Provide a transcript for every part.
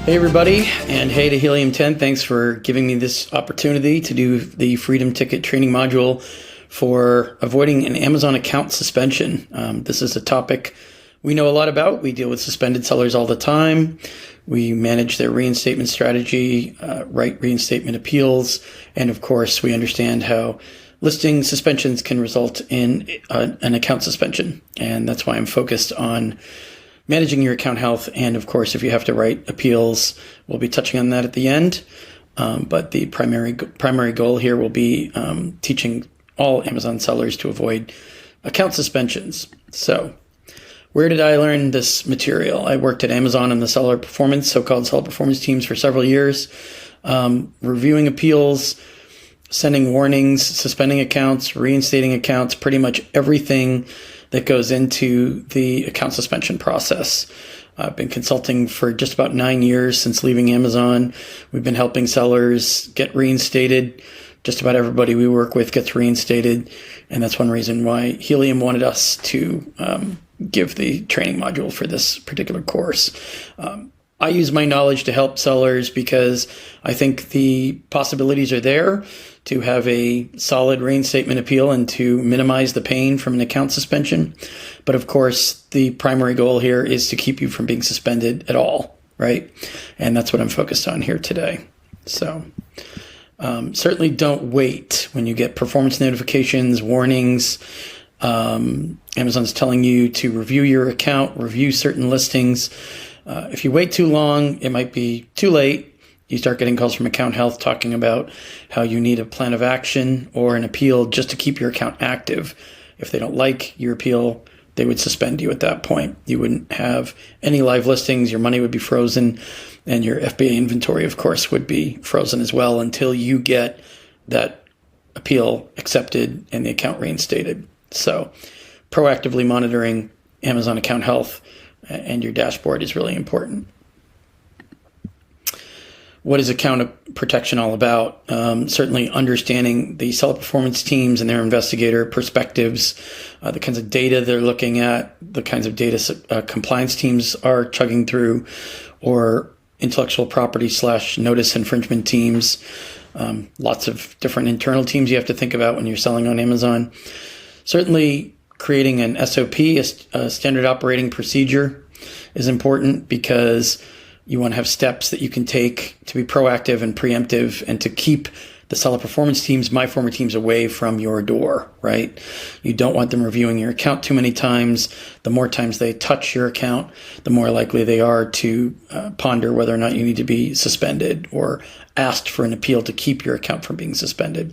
Hey everybody, and hey to Helium 10. Thanks for giving me this opportunity to do the Freedom Ticket training module for avoiding an Amazon account suspension. This is a topic we know a lot about. We deal with suspended sellers all the time. We manage their reinstatement strategy, write reinstatement appeals, and of course we understand how listing suspensions can result in an account suspension. And that's why I'm focused on managing your account health. And of course, if you have to write appeals, we'll be touching on that at the end. But the primary goal here will be teaching all Amazon sellers to avoid account suspensions. So where did I learn this material? I worked at Amazon in the seller performance, so-called seller performance teams for several years, reviewing appeals, sending warnings, suspending accounts, reinstating accounts, pretty much everything that goes into the account suspension process. I've been consulting for just about 9 years since leaving Amazon. We've been helping sellers get reinstated. Just about everybody we work with gets reinstated. And that's one reason why Helium wanted us to give the training module for this particular course. I use my knowledge to help sellers because I think the possibilities are there to have a solid reinstatement appeal and to minimize the pain from an account suspension. But of course, the primary goal here is to keep you from being suspended at all, right? And that's what I'm focused on here today. So certainly don't wait when you get performance notifications, warnings. Amazon's telling you to review your account, review certain listings. If you wait too long, it might be too late. You start getting calls from account health talking about how you need a plan of action or an appeal just to keep your account active. If they don't like your appeal, they would suspend you at that point. You wouldn't have any live listings, your money would be frozen, and your FBA inventory, of course, would be frozen as well until you get that appeal accepted and the account reinstated. So proactively monitoring Amazon account health and your dashboard is really important. What is account protection all about? Certainly understanding the seller performance teams and their investigator perspectives, the kinds of data they're looking at, the kinds of data compliance teams are chugging through, or intellectual property / notice infringement teams. Lots of different internal teams you have to think about when you're selling on Amazon. Certainly creating an SOP, a standard operating procedure, is important because you want to have steps that you can take to be proactive and preemptive and to keep the seller performance teams, my former teams, away from your door, right? You don't want them reviewing your account too many times. The more times they touch your account, the more likely they are to ponder whether or not you need to be suspended or asked for an appeal to keep your account from being suspended.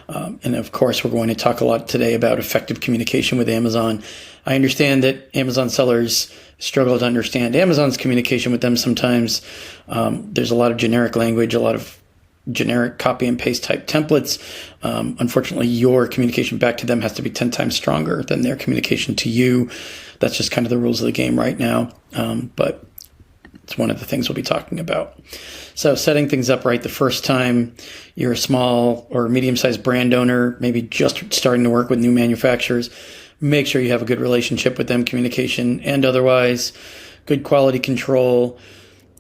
And of course, we're going to talk a lot today about effective communication with Amazon. I understand that Amazon sellers struggle to understand Amazon's communication with them sometimes. There's a lot of generic language, a lot of generic copy and paste type templates. Unfortunately, your communication back to them has to be 10 times stronger than their communication to you. That's just kind of the rules of the game right now. But it's one of the things we'll be talking about. So setting things up right the first time you're a small or medium-sized brand owner, maybe just starting to work with new manufacturers, make sure you have a good relationship with them, communication and otherwise, good quality control,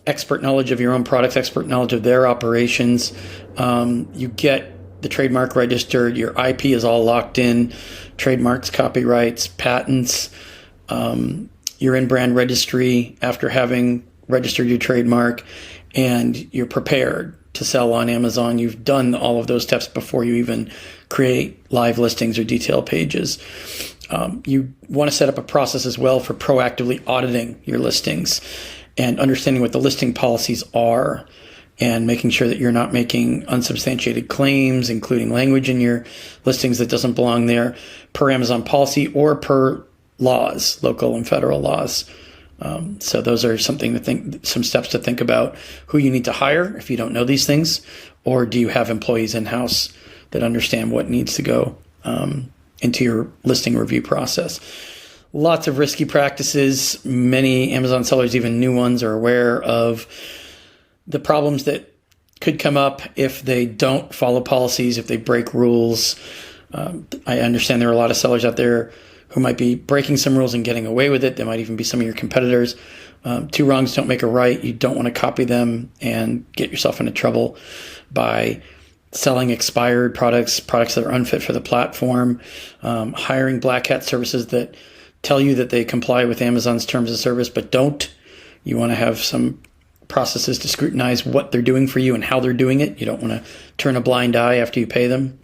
expert knowledge of your own products, expert knowledge of their operations. You get the trademark registered, your IP is all locked in, trademarks, copyrights, patents. You're in brand registry after having registered your trademark, and you're prepared to sell on Amazon. You've done all of those steps before you even create live listings or detail pages. You want to set up a process as well for proactively auditing your listings and understanding what the listing policies are and making sure that you're not making unsubstantiated claims, including language in your listings that doesn't belong there, per Amazon policy or per laws, local and federal laws. So those are some steps to think about. Who you need to hire if you don't know these things, or do you have employees in-house that understand what needs to go into your listing review process? Lots of risky practices. Many Amazon sellers, even new ones, are aware of the problems that could come up if they don't follow policies, if they break rules. I understand there are a lot of sellers out there who might be breaking some rules and getting away with it. They might even be some of your competitors. Two wrongs don't make a right. You don't want to copy them and get yourself into trouble by selling expired products that are unfit for the platform, hiring black hat services that tell you that they comply with Amazon's terms of service, but don't. You want to have some processes to scrutinize what they're doing for you and how they're doing it. You don't want to turn a blind eye after you pay them.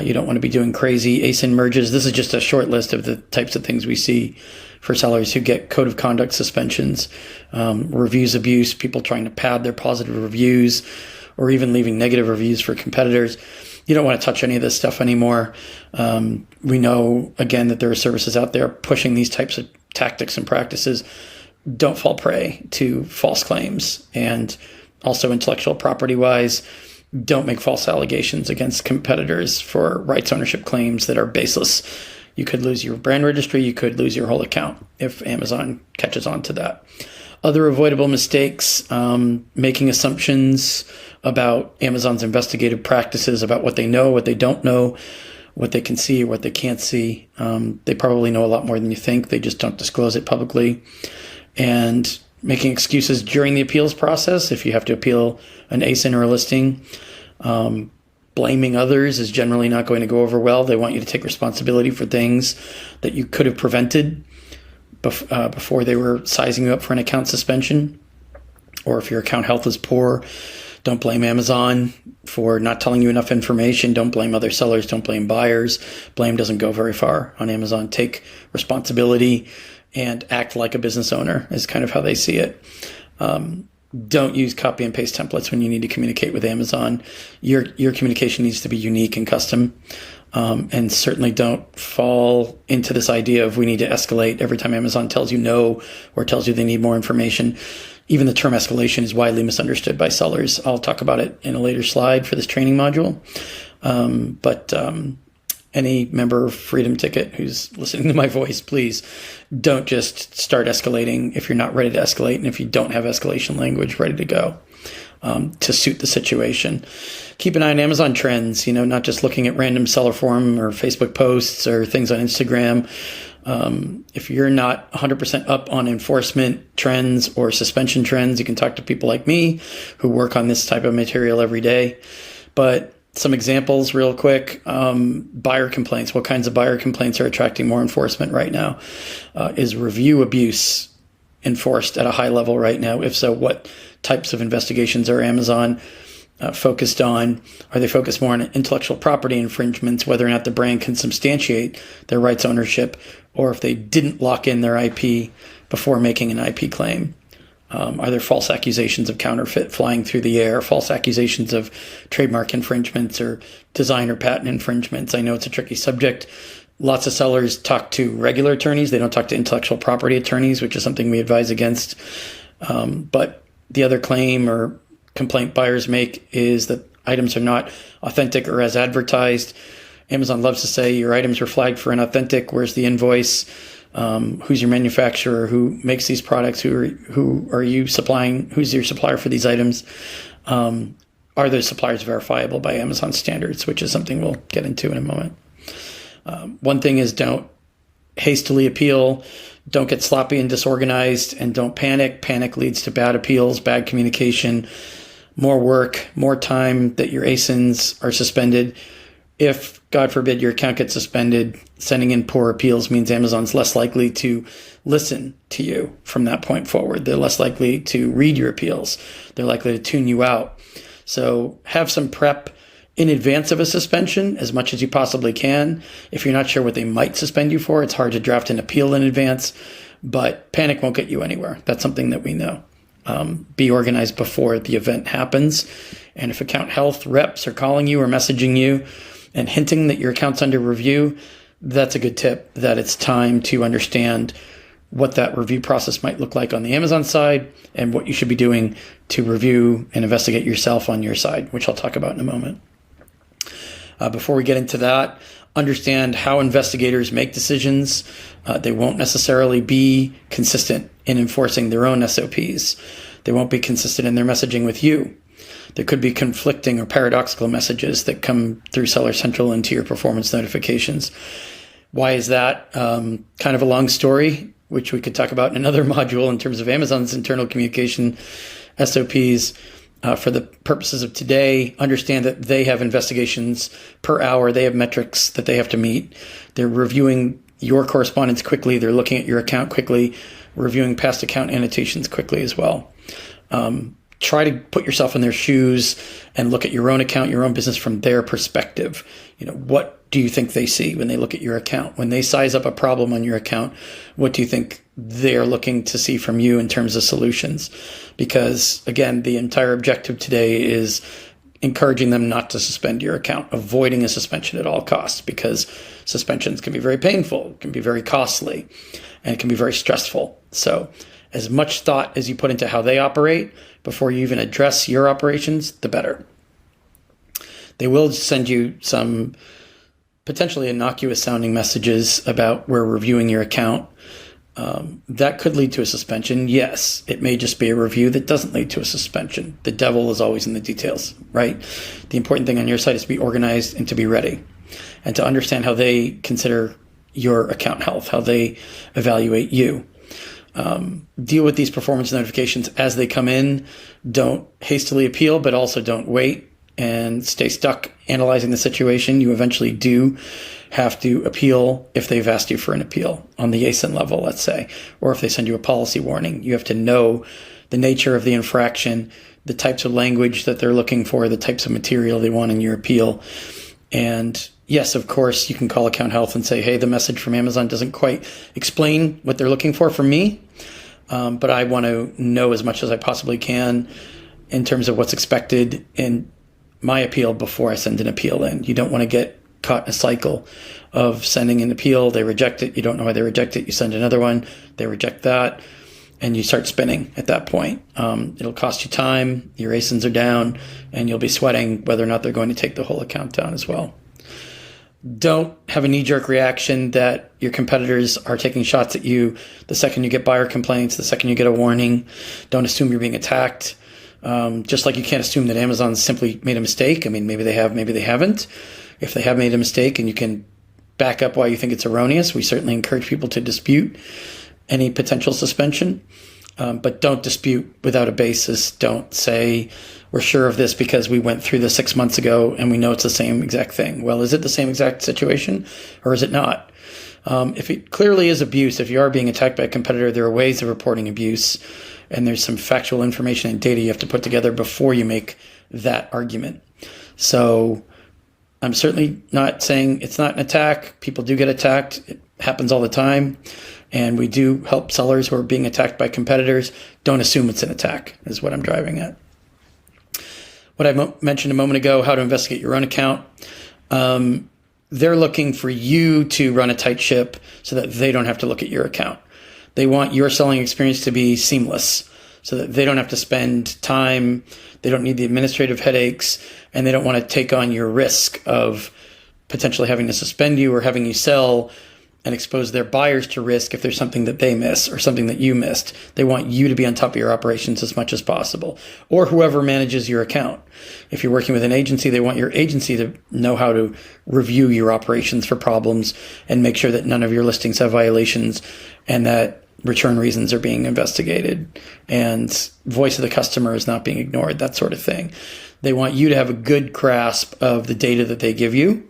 You don't want to be doing crazy ASIN merges. This is just a short list of the types of things we see for sellers who get code of conduct suspensions, reviews abuse, people trying to pad their positive reviews, or even leaving negative reviews for competitors. You don't want to touch any of this stuff anymore. We know, again, that there are services out there pushing these types of tactics and practices. Don't fall prey to false claims. And also intellectual property wise, don't make false allegations against competitors for rights ownership claims that are baseless. You could lose your brand registry. You could lose your whole account if Amazon catches on to that. Other avoidable mistakes, making assumptions about Amazon's investigative practices, about what they know, what they don't know, what they can see, or what they can't see. They probably know a lot more than you think. They just don't disclose it publicly. And making excuses during the appeals process. If you have to appeal an ASIN or a listing, blaming others is generally not going to go over well. They want you to take responsibility for things that you could have prevented before they were sizing you up for an account suspension. Or if your account health is poor, don't blame Amazon for not telling you enough information. Don't blame other sellers. Don't blame buyers. Blame doesn't go very far on Amazon. Take responsibility and act like a business owner is kind of how they see it. Don't use copy and paste templates when you need to communicate with Amazon. Your communication needs to be unique and custom. And certainly don't fall into this idea of we need to escalate every time Amazon tells you no or tells you they need more information. Even the term escalation is widely misunderstood by sellers. I'll talk about it in a later slide for this training module. But any member of Freedom Ticket who's listening to my voice, please don't just start escalating if you're not ready to escalate and if you don't have escalation language ready to go to suit the situation. Keep an eye on Amazon trends, not just looking at random seller forum or Facebook posts or things on Instagram. If you're not 100% up on enforcement trends or suspension trends, you can talk to people like me who work on this type of material every day. But some examples real quick, buyer complaints. What kinds of buyer complaints are attracting more enforcement right now? Is review abuse enforced at a high level right now? If so, what types of investigations are Amazon focused on? Are they focused more on intellectual property infringements, whether or not the brand can substantiate their rights ownership, or if they didn't lock in their IP before making an IP claim? Are there false accusations of counterfeit flying through the air, false accusations of trademark infringements or design or patent infringements? I know it's a tricky subject. Lots of sellers talk to regular attorneys. They don't talk to intellectual property attorneys, which is something we advise against. But the other claim or complaint buyers make is that items are not authentic or as advertised. Amazon loves to say your items were flagged for inauthentic. Where's the invoice? Who's your manufacturer? Who makes these products? Who are you supplying? Who's your supplier for these items? Are those suppliers verifiable by Amazon standards, which is something we'll get into in a moment. One thing is don't hastily appeal. Don't get sloppy and disorganized, and don't panic. Panic leads to bad appeals, bad communication, more work, more time that your ASINs are suspended. If, God forbid, your account gets suspended, sending in poor appeals means Amazon's less likely to listen to you from that point forward. They're less likely to read your appeals. They're likely to tune you out. So have some prep in advance of a suspension as much as you possibly can. If you're not sure what they might suspend you for, it's hard to draft an appeal in advance, but panic won't get you anywhere. That's something that we know. Be organized before the event happens. And if account health reps are calling you or messaging you and hinting that your account's under review, that's a good tip that it's time to understand what that review process might look like on the Amazon side and what you should be doing to review and investigate yourself on your side, which I'll talk about in a moment. Before we get into that, understand how investigators make decisions. They won't necessarily be consistent in enforcing their own SOPs. They won't be consistent in their messaging with you. There could be conflicting or paradoxical messages that come through Seller Central into your performance notifications. Why is that? Kind of a long story. which we could talk about in another module in terms of Amazon's internal communication SOPs. For the purposes of today, understand that they have investigations per hour. They have metrics that they have to meet. They're reviewing your correspondence quickly. They're looking at your account quickly, reviewing past account annotations quickly as well. Try to put yourself in their shoes and look at your own account, your own business from their perspective. What do you think they see when they look at your account? When they size up a problem on your account, what do you think they're looking to see from you in terms of solutions? Because again, the entire objective today is encouraging them not to suspend your account, avoiding a suspension at all costs, because suspensions can be very painful, can be very costly, and it can be very stressful. So as much thought as you put into how they operate before you even address your operations, the better. They will send you some potentially innocuous sounding messages about we're reviewing your account. That could lead to a suspension. Yes, it may just be a review that doesn't lead to a suspension. The devil is always in the details, right? The important thing on your side is to be organized and to be ready and to understand how they consider your account health, how they evaluate you. Deal with these performance notifications as they come in. Don't hastily appeal, but also don't wait and stay stuck analyzing the situation. You eventually do have to appeal if they've asked you for an appeal on the ASIN level, let's say, or if they send you a policy warning. You have to know the nature of the infraction, the types of language that they're looking for, the types of material they want in your appeal. And yes, of course, you can call Account Health and say, hey, the message from Amazon doesn't quite explain what they're looking for from me, but I want to know as much as I possibly can in terms of what's expected in my appeal before I send an appeal in. You don't want to get caught in a cycle of sending an appeal, they reject it, you don't know why they reject it, you send another one, they reject that, and you start spinning at that point. It'll cost you time, your ASINs are down, and you'll be sweating whether or not they're going to take the whole account down as well. Don't have a knee-jerk reaction that your competitors are taking shots at you the second you get buyer complaints, the second you get a warning. Don't assume you're being attacked. Just like you can't assume that Amazon simply made a mistake. I mean, maybe they have, maybe they haven't. If they have made a mistake and you can back up why you think it's erroneous, we certainly encourage people to dispute any potential suspension. But don't dispute without a basis. Don't say, we're sure of this because we went through this 6 months ago and we know it's the same exact thing. Well, is it the same exact situation or is it not? If it clearly is abuse, if you are being attacked by a competitor, there are ways of reporting abuse, and there's some factual information and data you have to put together before you make that argument. So I'm certainly not saying it's not an attack. People do get attacked. It happens all the time. And we do help sellers who are being attacked by competitors. Don't assume it's an attack is what I'm driving at. What I mentioned a moment ago, how to investigate your own account. They're looking for you to run a tight ship so that they don't have to look at your account. They want your selling experience to be seamless so that they don't have to spend time, they don't need the administrative headaches, and they don't want to take on your risk of potentially having to suspend you or having you sell and expose their buyers to risk if there's something that they miss or something that you missed. They want you to be on top of your operations as much as possible, or whoever manages your account. If you're working with an agency, they want your agency to know how to review your operations for problems and make sure that none of your listings have violations and that return reasons are being investigated and voice of the customer is not being ignored, that sort of thing. They want you to have a good grasp of the data that they give you,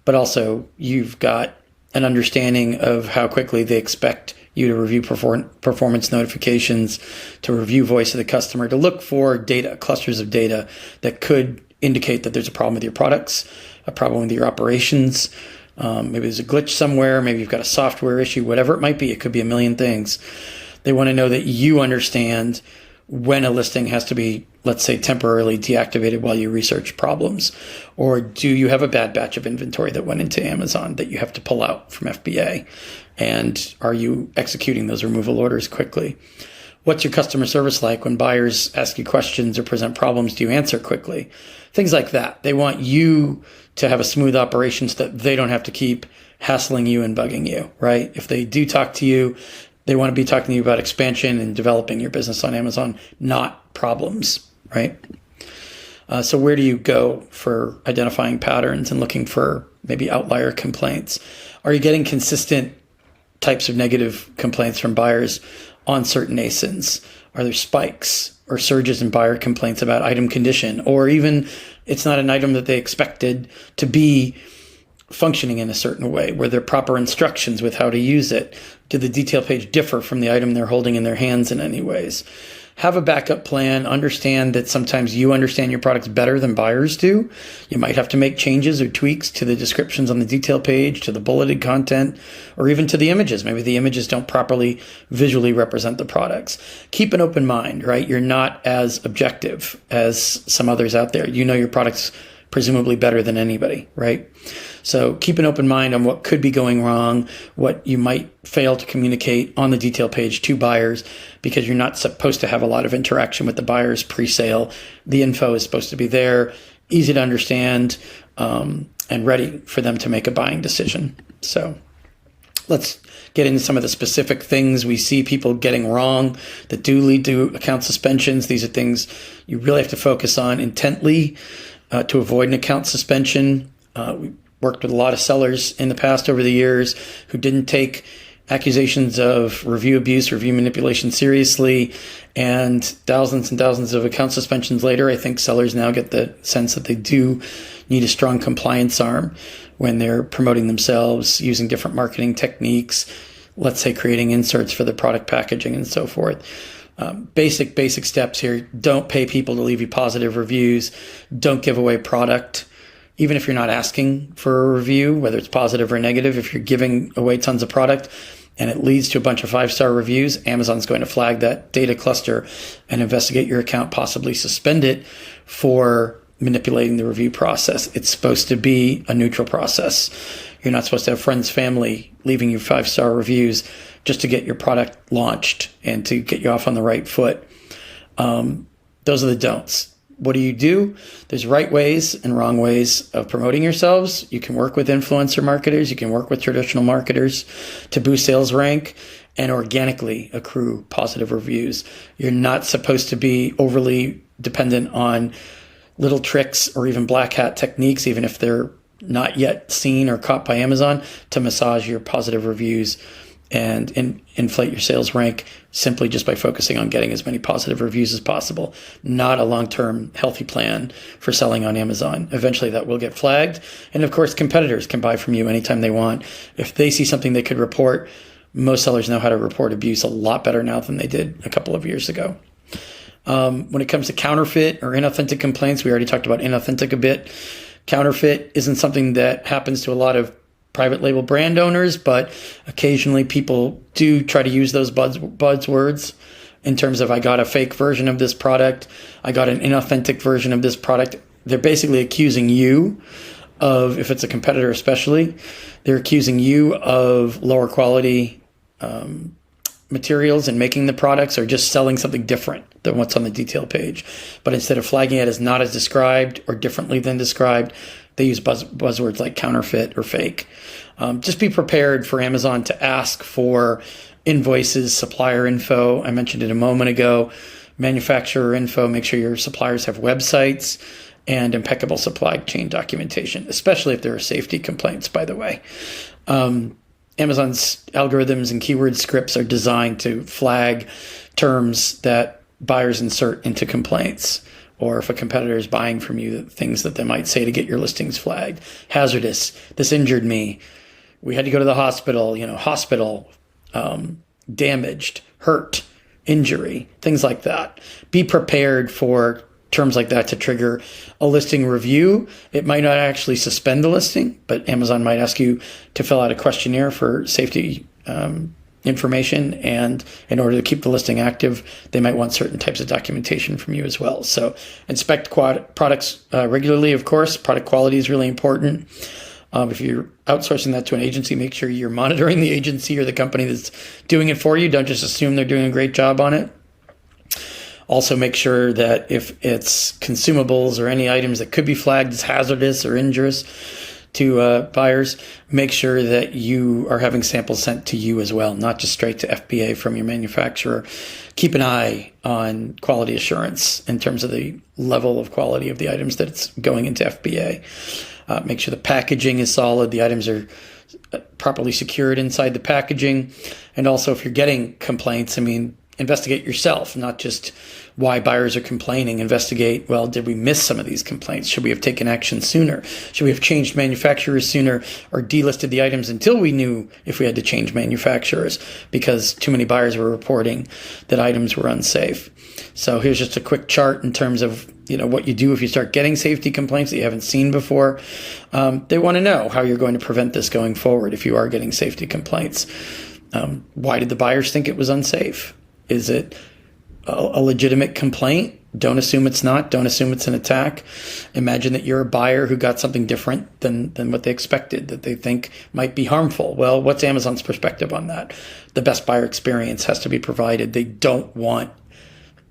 but also you've got an understanding of how quickly they expect you to review performance notifications, to review voice of the customer, to look for data, clusters of data that could indicate that there's a problem with your products, a problem with your operations. Maybe there's a glitch somewhere. Maybe you've got a software issue, whatever it might be. It could be a million things. They want to know that you understand when a listing has to be, let's say, temporarily deactivated while you research problems. Or do you have a bad batch of inventory that went into Amazon that you have to pull out from FBA? And are you executing those removal orders quickly? What's your customer service like when buyers ask you questions or present problems? Do you answer quickly? Things like that. They want you to have a smooth operation so that they don't have to keep hassling you and bugging you, right? If they do talk to you, they want to be talking to you about expansion and developing your business on Amazon, not problems, right? So where do you go for identifying patterns and looking for maybe outlier complaints? Are you getting consistent types of negative complaints from buyers on certain ASINs? Are there spikes or surges in buyer complaints about item condition? Or even it's not an item that they expected to be functioning in a certain way. Were there proper instructions with how to use it? Did the detail page differ from the item they're holding in their hands in any ways? Have a backup plan. Understand that sometimes you understand your products better than buyers do. You might have to make changes or tweaks to the descriptions on the detail page, to the bulleted content, or even to the images. Maybe the images don't properly visually represent the products. Keep an open mind, right? You're not as objective as some others out there. You know your products presumably better than anybody, right? So keep an open mind on what could be going wrong, what you might fail to communicate on the detail page to buyers, because you're not supposed to have a lot of interaction with the buyers pre-sale. The info is supposed to be there, easy to understand, and ready for them to make a buying decision. So let's get into some of the specific things we see people getting wrong that do lead to account suspensions. These are things you really have to focus on intently to avoid an account suspension. We worked with a lot of sellers in the past over the years who didn't take accusations of review abuse, review manipulation seriously, and thousands of account suspensions later, I think sellers now get the sense that they do need a strong compliance arm when they're promoting themselves using different marketing techniques, let's say creating inserts for the product packaging and so forth. Basic steps here. Don't pay people to leave you positive reviews. Don't give away product. Even if you're not asking for a review, whether it's positive or negative, if you're giving away tons of product and it leads to a bunch of 5-star reviews, Amazon's going to flag that data cluster and investigate your account, possibly suspend it for manipulating the review process. It's supposed to be a neutral process. You're not supposed to have friends, family leaving you 5-star reviews just to get your product launched and to get you off on the right foot. Those are the don'ts. What do? There's right ways and wrong ways of promoting yourselves. You can work with influencer marketers. You can work with traditional marketers to boost sales rank and organically accrue positive reviews. You're not supposed to be overly dependent on little tricks or even black hat techniques, even if they're not yet seen or caught by Amazon, to massage your positive reviews and inflate your sales rank simply just by focusing on getting as many positive reviews as possible. Not a long-term healthy plan for selling on Amazon. Eventually that will get flagged. And of course, competitors can buy from you anytime they want. If they see something they could report, most sellers know how to report abuse a lot better now than they did a couple of years ago. When it comes to counterfeit or inauthentic complaints, we already talked about inauthentic a bit. Counterfeit isn't something that happens to a lot of private label brand owners, but occasionally people do try to use those buzzwords in terms of, I got a fake version of this product, I got an inauthentic version of this product. They're basically accusing you of, if it's a competitor especially, they're accusing you of lower quality materials and making the products, or just selling something different than what's on the detail page. But instead of flagging it as not as described or differently than described, they use buzzwords like counterfeit or fake. Just be prepared for Amazon to ask for invoices, supplier info. I mentioned it a moment ago. Manufacturer info. Make sure your suppliers have websites and impeccable supply chain documentation, especially if there are safety complaints, by the way. Amazon's algorithms and keyword scripts are designed to flag terms that buyers insert into complaints, or if a competitor is buying from you, things that they might say to get your listings flagged. Hazardous, this injured me, we had to go to the hospital, hospital, damaged, hurt, injury, things like that. Be prepared for terms like that to trigger a listing review. It might not actually suspend the listing, but Amazon might ask you to fill out a questionnaire for safety information, and in order to keep the listing active, they might want certain types of documentation from you as well. So inspect products regularly, of course. Product quality is really important. If you're outsourcing that to an agency, make sure you're monitoring the agency or the company that's doing it for you. Don't just assume they're doing a great job on it. Also make sure that if it's consumables or any items that could be flagged as hazardous or injurious to buyers, make sure that you are having samples sent to you as well, not just straight to FBA from your manufacturer. Keep an eye on quality assurance in terms of the level of quality of the items that's going into FBA. Make sure the packaging is solid, the items are properly secured inside the packaging. And also, if you're getting complaints, investigate yourself, not just why buyers are complaining. Investigate, well, did we miss some of these complaints? Should we have taken action sooner? Should we have changed manufacturers sooner or delisted the items until we knew if we had to change manufacturers because too many buyers were reporting that items were unsafe? So here's just a quick chart in terms of what you do if you start getting safety complaints that you haven't seen before. They want to know how you're going to prevent this going forward if you are getting safety complaints. Why did the buyers think it was unsafe? Is it a legitimate complaint? Don't assume it's not. Don't assume it's an attack. Imagine that you're a buyer who got something different than what they expected, that they think might be harmful. Well, what's Amazon's perspective on that? The best buyer experience has to be provided. They don't want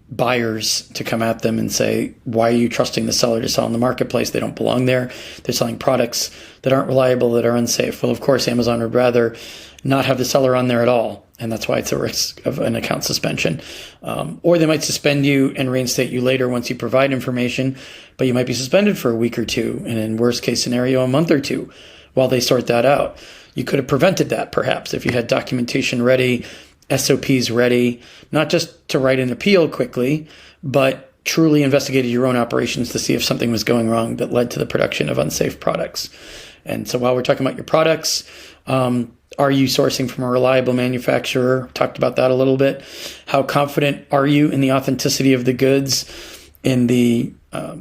buyers to come at them and say, why are you trusting the seller to sell in the marketplace? They don't belong there. They're selling products that aren't reliable, that are unsafe. Well, of course, Amazon would rather not have the seller on there at all. And that's why it's a risk of an account suspension. Or they might suspend you and reinstate you later once you provide information, but you might be suspended for a week or two, and in worst case scenario, a month or two while they sort that out. You could have prevented that perhaps if you had documentation ready, SOPs ready, not just to write an appeal quickly, but truly investigated your own operations to see if something was going wrong that led to the production of unsafe products. And so while we're talking about your products, are you sourcing from a reliable manufacturer? Talked about that a little bit. How confident are you in the authenticity of the goods, in the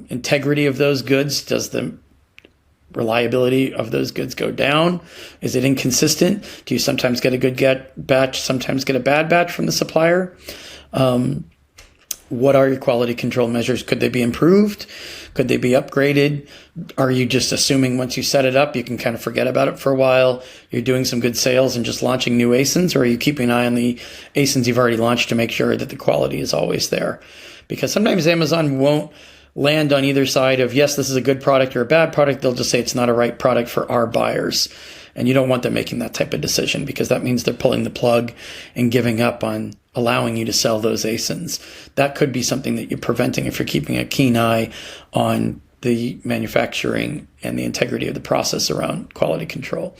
integrity of those goods? Does the reliability of those goods go down? Is it inconsistent? Do you sometimes get a good batch, sometimes get a bad batch from the supplier? What are your quality control measures? Could they be improved? Could they be upgraded? Are you just assuming once you set it up, you can kind of forget about it for a while? You're doing some good sales and just launching new ASINs, or are you keeping an eye on the ASINs you've already launched to make sure that the quality is always there? Because sometimes Amazon won't land on either side of, yes, this is a good product or a bad product. They'll just say it's not a right product for our buyers. And you don't want them making that type of decision, because that means they're pulling the plug and giving up on allowing you to sell those ASINs. That could be something that you're preventing if you're keeping a keen eye on the manufacturing and the integrity of the process around quality control.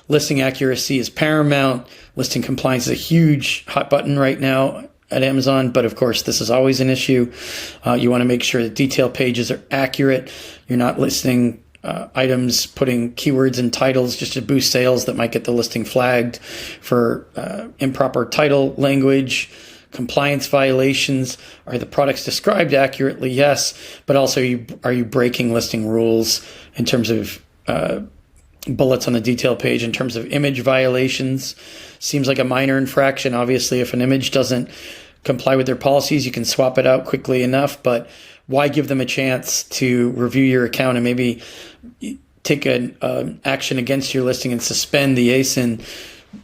Listing accuracy is paramount. Listing compliance is a huge hot button right now at Amazon, but of course, this is always an issue. You want to make sure that detail pages are accurate. You're not listing items, putting keywords and titles just to boost sales that might get the listing flagged for improper title language. Compliance violations. Are the products described accurately? Yes, but also are you breaking listing rules in terms of bullets on the detail page? In terms of image violations, seems like a minor infraction. Obviously, if an image doesn't comply with their policies, you can swap it out quickly enough, but why give them a chance to review your account and maybe take an action against your listing and suspend the ASIN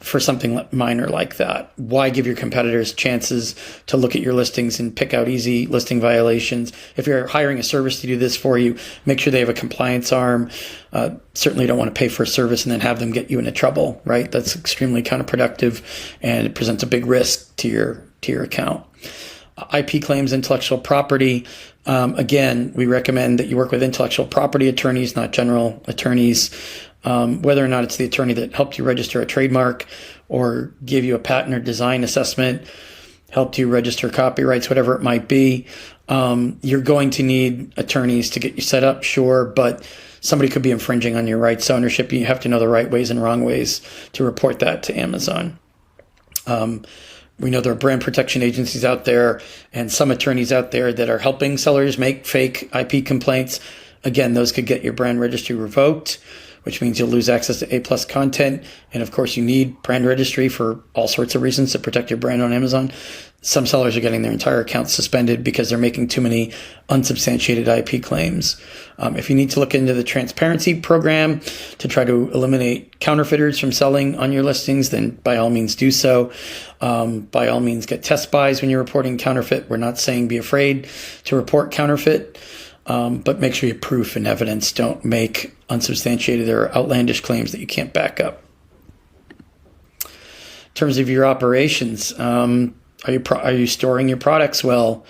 for something minor like that? Why give your competitors chances to look at your listings and pick out easy listing violations? If you're hiring a service to do this for you, make sure they have a compliance arm. Certainly don't want to pay for a service and then have them get you into trouble, right? That's extremely counterproductive, and it presents a big risk to your account. IP claims, intellectual property. Again, we recommend that you work with intellectual property attorneys, not general attorneys. Whether or not it's the attorney that helped you register a trademark or gave you a patent or design assessment, helped you register copyrights, whatever it might be, you're going to need attorneys to get you set up, sure, but somebody could be infringing on your rights to ownership. You have to know the right ways and wrong ways to report that to Amazon. We know there are brand protection agencies out there and some attorneys out there that are helping sellers make fake IP complaints. Again, those could get your brand registry revoked, which means you'll lose access to A+ content. And of course, you need brand registry for all sorts of reasons to protect your brand on Amazon. Some sellers are getting their entire accounts suspended because they're making too many unsubstantiated IP claims. If you need to look into the transparency program to try to eliminate counterfeiters from selling on your listings, then by all means do so. By all means, get test buys when you're reporting counterfeit. We're not saying be afraid to report counterfeit. But make sure you have proof and evidence. Don't make unsubstantiated or outlandish claims that you can't back up. In terms of your operations, are you storing your products well?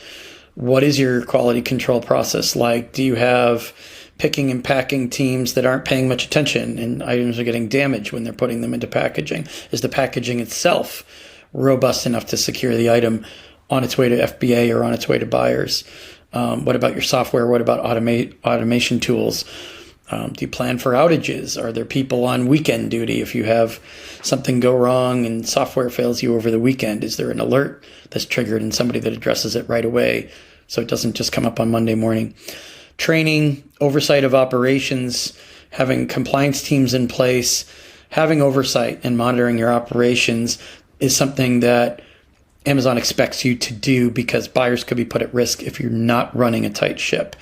What is your quality control process like? Do you have picking and packing teams that aren't paying much attention, and items are getting damaged when they're putting them into packaging? Is the packaging itself robust enough to secure the item on its way to FBA or on its way to buyers? What about your software? What about automation tools? Do you plan for outages? Are there people on weekend duty if you have something go wrong and software fails you over the weekend? Is there an alert that's triggered and somebody that addresses it right away so it doesn't just come up on Monday morning? Training, oversight of operations, having compliance teams in place, having oversight and monitoring your operations is something that Amazon expects you to do because buyers could be put at risk if you're not running a tight ship.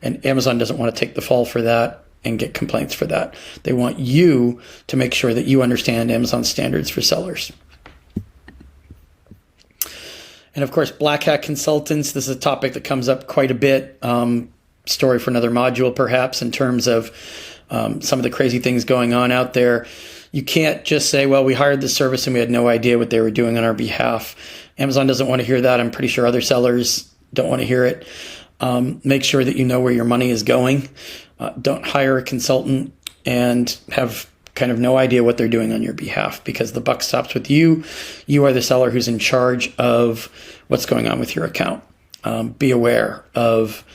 And Amazon doesn't want to take the fall for that and get complaints for that. They want you to make sure that you understand Amazon standards for sellers. And of course, Black Hat consultants, this is a topic that comes up quite a bit. Story for another module, perhaps, in terms of some of the crazy things going on out there. You can't just say, well, we hired this service and we had no idea what they were doing on our behalf. Amazon doesn't want to hear that. I'm pretty sure other sellers don't want to hear it. Make sure that you know where your money is going. Don't hire a consultant and have kind of no idea what they're doing on your behalf, because the buck stops with you. You are the seller who's in charge of what's going on with your account. Be aware of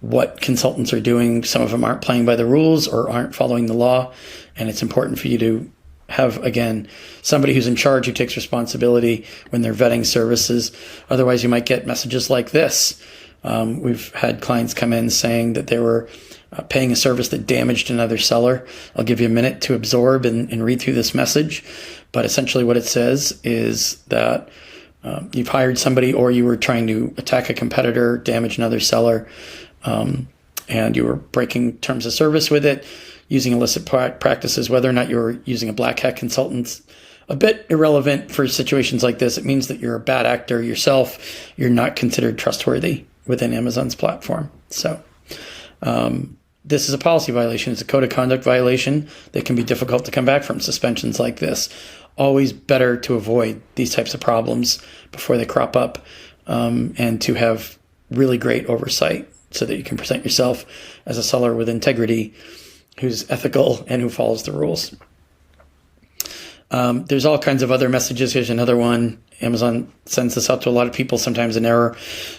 what consultants are doing. Some of them aren't playing by the rules or aren't following the law. And it's important for you to have, again, somebody who's in charge who takes responsibility when they're vetting services. Otherwise, you might get messages like this. We've had clients come in saying that they were paying a service that damaged another seller. I'll give you a minute to absorb and read through this message. But essentially what it says is that you've hired somebody, or you were trying to attack a competitor, damage another seller, and you were breaking terms of service with it, using illicit practices. Whether or not you're using a Black Hat consultant, a bit irrelevant for situations like this. It means that you're a bad actor yourself. You're not considered trustworthy within Amazon's platform. So this is a policy violation. It's a code of conduct violation that can be difficult to come back from. Suspensions like this. Always better to avoid these types of problems before they crop up, and to have really great oversight so that you can present yourself as a seller with integrity, who's ethical and who follows the rules. There's all kinds of other messages. Here's another one. Amazon sends this out to a lot of people, sometimes in error,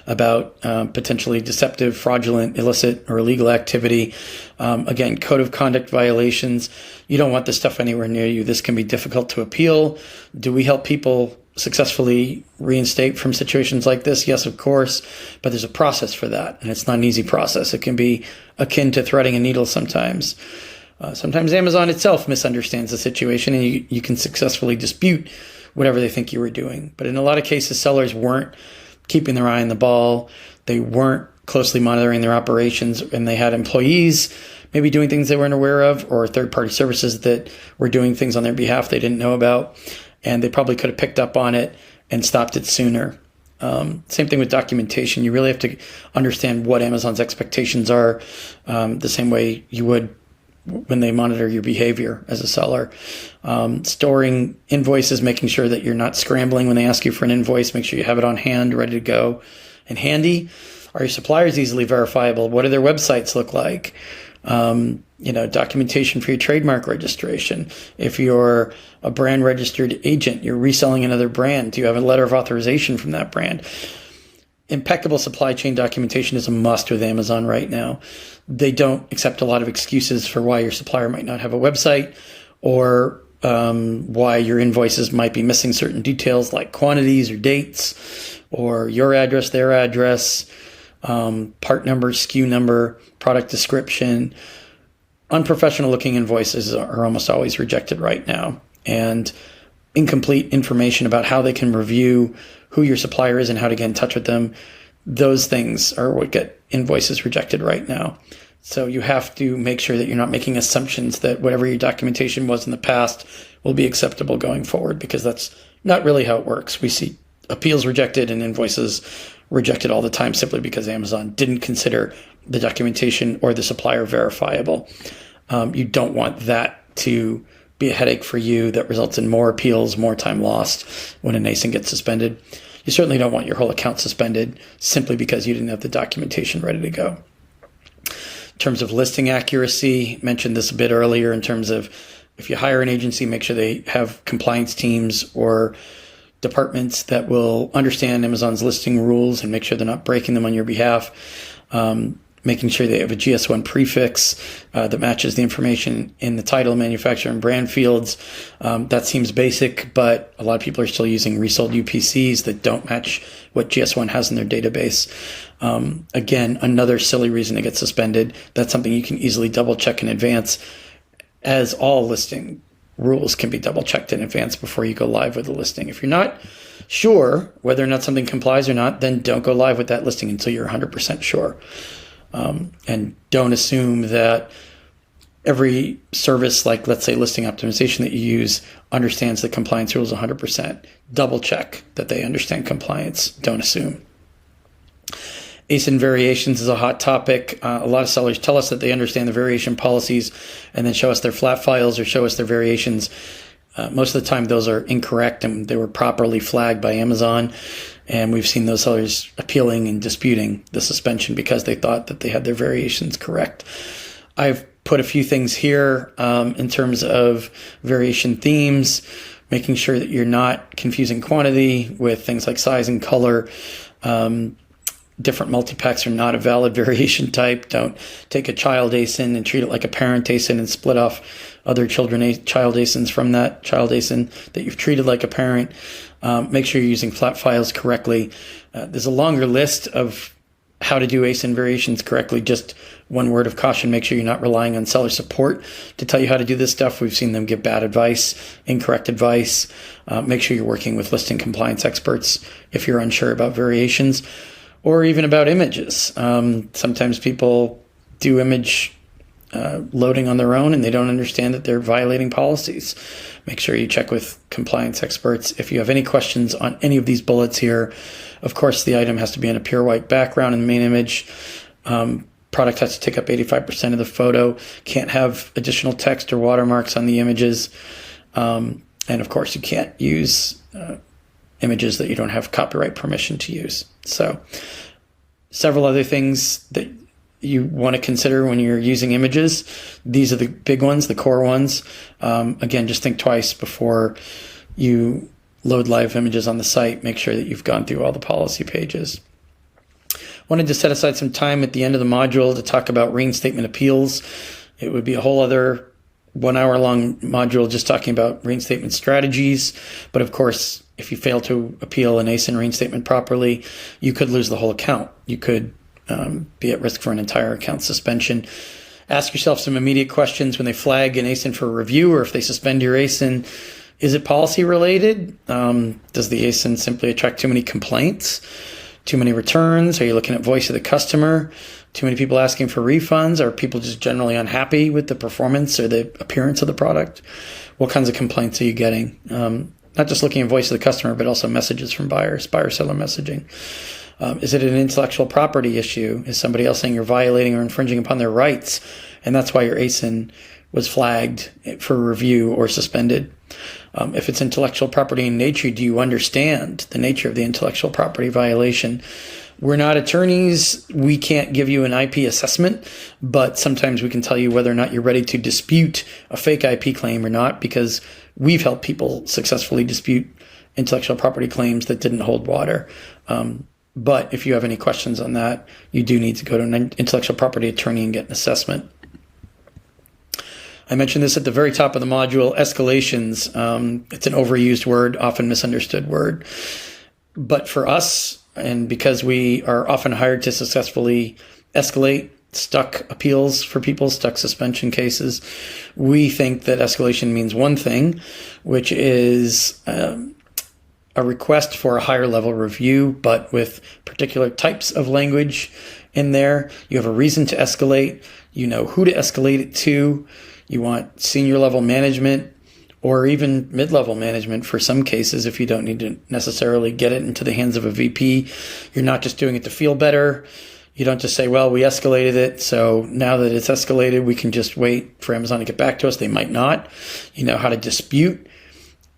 about potentially deceptive, fraudulent, illicit, or illegal activity. Again, code of conduct violations. You don't want this stuff anywhere near you. This can be difficult to appeal. Do we help people successfully reinstate from situations like this? Yes, of course, but there's a process for that, and it's not an easy process. It can be akin to threading a needle sometimes. Sometimes Amazon itself misunderstands the situation, and you can successfully dispute whatever they think you were doing. But in a lot of cases, sellers weren't keeping their eye on the ball. They weren't closely monitoring their operations, and they had employees maybe doing things they weren't aware of, or third-party services that were doing things on their behalf they didn't know about, and they probably could have picked up on it and stopped it sooner. Same thing with documentation. You really have to understand what Amazon's expectations are, the same way you would when they monitor your behavior as a seller. Storing invoices, making sure that you're not scrambling when they ask you for an invoice. Make sure you have it on hand, ready to go and handy. Are your suppliers easily verifiable? What do their websites look like? Documentation for your trademark registration. If you're a brand registered agent, you're reselling another brand, do you have a letter of authorization from that brand? Impeccable supply chain documentation is a must with Amazon right now. They don't accept a lot of excuses for why your supplier might not have a website, or why your invoices might be missing certain details like quantities or dates, or your address, their address, part number, SKU number, product description. Unprofessional looking invoices are almost always rejected right now. And incomplete information about how they can review who your supplier is and how to get in touch with them, those things are what get invoices rejected right now. So you have to make sure that you're not making assumptions that whatever your documentation was in the past will be acceptable going forward, because that's not really how it works. We see appeals rejected and invoices rejected all the time simply because Amazon didn't consider the documentation or the supplier verifiable. You don't want that to be a headache for you that results in more appeals, more time lost when an ASIN gets suspended. You certainly don't want your whole account suspended simply because you didn't have the documentation ready to go. In terms of listing accuracy, mentioned this a bit earlier in terms of if you hire an agency, make sure they have compliance teams or departments that will understand Amazon's listing rules and make sure they're not breaking them on your behalf. Making sure they have a GS1 prefix that matches the information in the title, manufacturer, and brand fields. That seems basic, but a lot of people are still using resold UPCs that don't match what GS1 has in their database. Again, another silly reason to get suspended. That's something you can easily double check in advance, as all listing rules can be double checked in advance before you go live with the listing. If you're not sure whether or not something complies or not, then don't go live with that listing until you're 100% sure. And don't assume that every service, like let's say listing optimization that you use, understands the compliance rules 100%. Double check that they understand compliance. Don't assume. ASIN variations is a hot topic. A lot of sellers tell us that they understand the variation policies and then show us their flat files or show us their variations. Most of the time, those are incorrect and they were properly flagged by Amazon. And we've seen those sellers appealing and disputing the suspension because they thought that they had their variations correct. I've put a few things here in terms of variation themes, making sure that you're not confusing quantity with things like size and color. Different multi-packs are not a valid variation type. Don't take a child ASIN and treat it like a parent ASIN and split off other child ASINs from that child ASIN that you've treated like a parent. Make sure you're using flat files correctly. There's a longer list of how to do ASIN variations correctly. Just one word of caution, make sure you're not relying on seller support to tell you how to do this stuff. We've seen them give bad advice, incorrect advice. Make sure you're working with listing compliance experts if you're unsure about variations. Or even about images. Sometimes people do image loading on their own and they don't understand that they're violating policies. Make sure you check with compliance experts. If you have any questions on any of these bullets here, of course, the item has to be on a pure white background in the main image. Product has to take up 85% of the photo. Can't have additional text or watermarks on the images. And of course, you can't use images that you don't have copyright permission to use. So several other things that you want to consider when you're using images. These are the big ones, the core ones. Again, just think twice before you load live images on the site. Make sure that you've gone through all the policy pages. Wanted to set aside some time at the end of the module to talk about reinstatement appeals. It would be a whole other 1 hour long module just talking about reinstatement strategies. But of course, if you fail to appeal an ASIN reinstatement properly, you could lose the whole account. You could be at risk for an entire account suspension. Ask yourself some immediate questions when they flag an ASIN for review or if they suspend your ASIN. Is it policy related? Does the ASIN simply attract too many complaints? Too many returns? Are you looking at voice of the customer? Too many people asking for refunds? Are people just generally unhappy with the performance or the appearance of the product? What kinds of complaints are you getting? Not just looking at voice of the customer, but also messages from buyers, buyer-seller messaging. Is it an intellectual property issue? Is somebody else saying you're violating or infringing upon their rights, and that's why your ASIN was flagged for review or suspended? If it's intellectual property in nature, do you understand the nature of the intellectual property violation? We're not attorneys. We can't give you an IP assessment, but sometimes we can tell you whether or not you're ready to dispute a fake IP claim or not, because we've helped people successfully dispute intellectual property claims that didn't hold water. But if you have any questions on that, you do need to go to an intellectual property attorney and get an assessment. I mentioned this at the very top of the module, escalations. It's an overused word, often misunderstood word. But for us, and because we are often hired to successfully escalate stuck appeals for people, stuck suspension cases, we think that escalation means one thing, which is a request for a higher level review, but with particular types of language in there. You have a reason to escalate. You know who to escalate it to. You want senior level management or even mid-level management for some cases if you don't need to necessarily get it into the hands of a VP. You're not just doing it to feel better. You don't just say, well, we escalated it, so now that it's escalated, we can just wait for Amazon to get back to us. They might not. You know how to dispute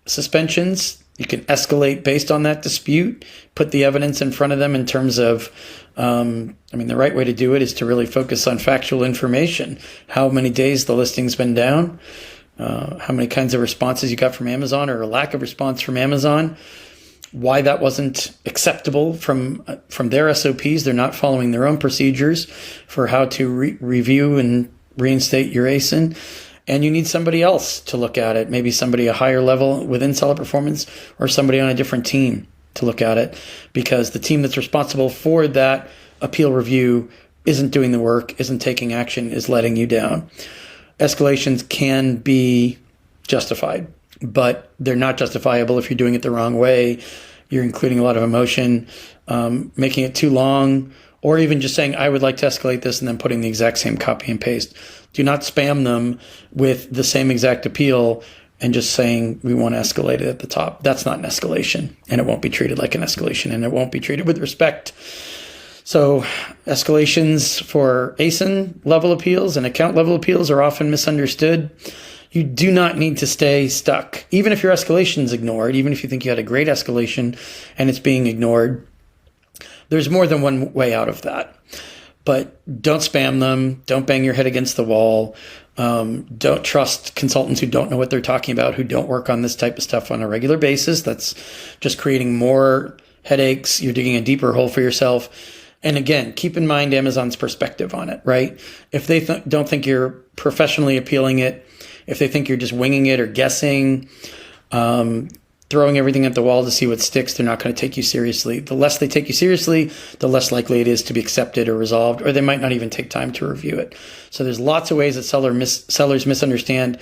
suspensions. You can escalate based on that dispute, put the evidence in front of them in terms of, the right way to do it is to really focus on factual information. How many days the listing's been down, how many kinds of responses you got from Amazon or a lack of response from Amazon, why that wasn't acceptable from their SOPs. They're not following their own procedures for how to review and reinstate your ASIN. And you need somebody else to look at it, maybe somebody a higher level within Seller Performance or somebody on a different team to look at it, because the team that's responsible for that appeal review isn't doing the work, isn't taking action, is letting you down. Escalations can be justified, but they're not justifiable if you're doing it the wrong way. You're including a lot of emotion, making it too long, or even just saying, I would like to escalate this, and then putting the exact same copy and paste. Do not spam them with the same exact appeal and just saying, we want to escalate it at the top. That's not an escalation, and it won't be treated like an escalation, and it won't be treated with respect. So escalations for ASIN level appeals and account level appeals are often misunderstood. You do not need to stay stuck. Even if your escalation is ignored, even if you think you had a great escalation and it's being ignored, there's more than one way out of that. But don't spam them. Don't bang your head against the wall. Don't trust consultants who don't know what they're talking about, who don't work on this type of stuff on a regular basis. That's just creating more headaches. You're digging a deeper hole for yourself. And again, keep in mind Amazon's perspective on it, right? If they don't think you're professionally appealing it, if they think you're just winging it or guessing, throwing everything at the wall to see what sticks, they're not going to take you seriously. The less they take you seriously, the less likely it is to be accepted or resolved, or they might not even take time to review it. So there's lots of ways that sellers misunderstand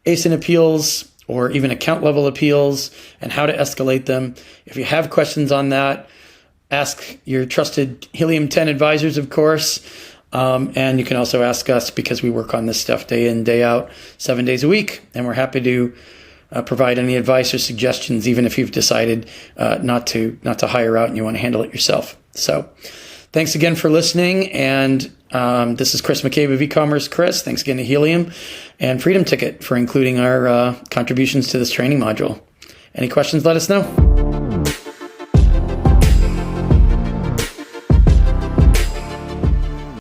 ASIN appeals or even account level appeals and how to escalate them. If you have questions on that, ask your trusted Helium 10 advisors, of course. And you can also ask us, because we work on this stuff day in, day out, 7 days a week. And we're happy to provide any advice or suggestions, even if you've decided not to hire out and you want to handle it yourself. So thanks again for listening. And this is Chris McCabe of e-commerce. Chris, thanks again to Helium and Freedom Ticket for including our contributions to this training module. Any questions, let us know.